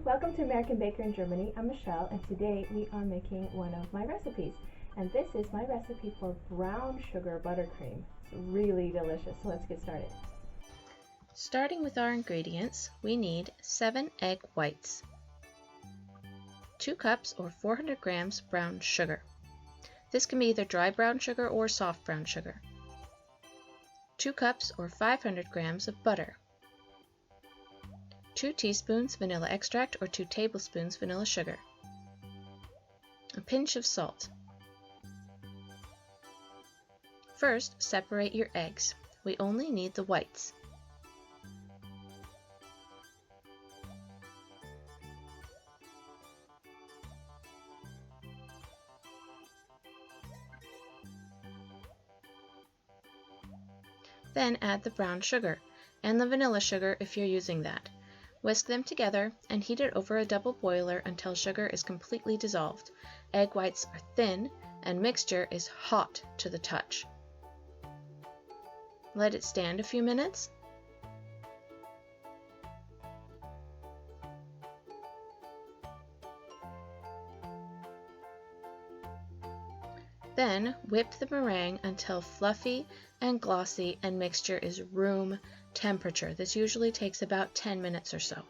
welcome to American Baker in Germany. I'm Michelle, and today we are making one of my recipes. And this is my recipe for brown sugar buttercream. It's really delicious, so let's get started. Starting with our ingredients, we need 7 egg whites, 2 cups or 400 grams brown sugar. This can be either dry brown sugar or soft brown sugar, 2 cups or 500 grams of butter, 2 teaspoons vanilla extract or 2 tablespoons vanilla sugar, a pinch of salt. First, separate your eggs. We only need the whites. Then add the brown sugar and the vanilla sugar if you're using that. Whisk them together and heat it over a double boiler until sugar is completely dissolved. Egg whites are thin and mixture is hot to the touch. Let it stand a few minutes. Then whip the meringue until fluffy and glossy and mixture is room temperature. This usually takes about 10 minutes or so.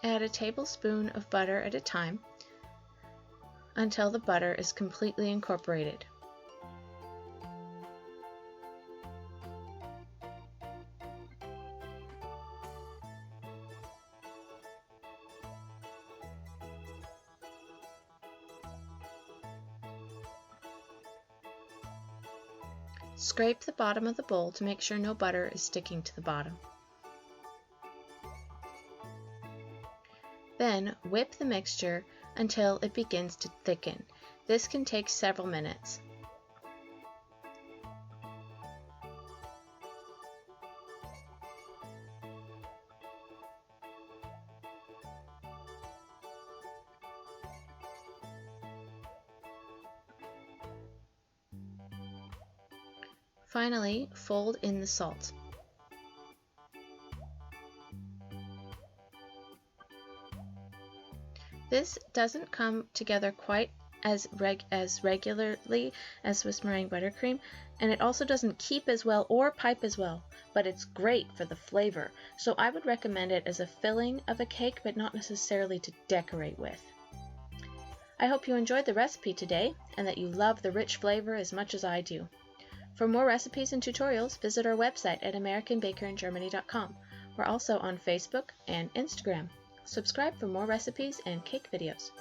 Add a tablespoon of butter at a time until the butter is completely incorporated. Scrape the bottom of the bowl to make sure no butter is sticking to the bottom. Then whip the mixture until it begins to thicken. This can take several minutes. Finally, fold in the salt. This doesn't come together quite as regularly as Swiss meringue buttercream, and it also doesn't keep as well or pipe as well, but it's great for the flavor. So I would recommend it as a filling of a cake, but not necessarily to decorate with. I hope you enjoyed the recipe today and that you love the rich flavor as much as I do. For more recipes and tutorials, visit our website at AmericanBakerInGermany.com. We're also on Facebook and Instagram. Subscribe for more recipes and cake videos.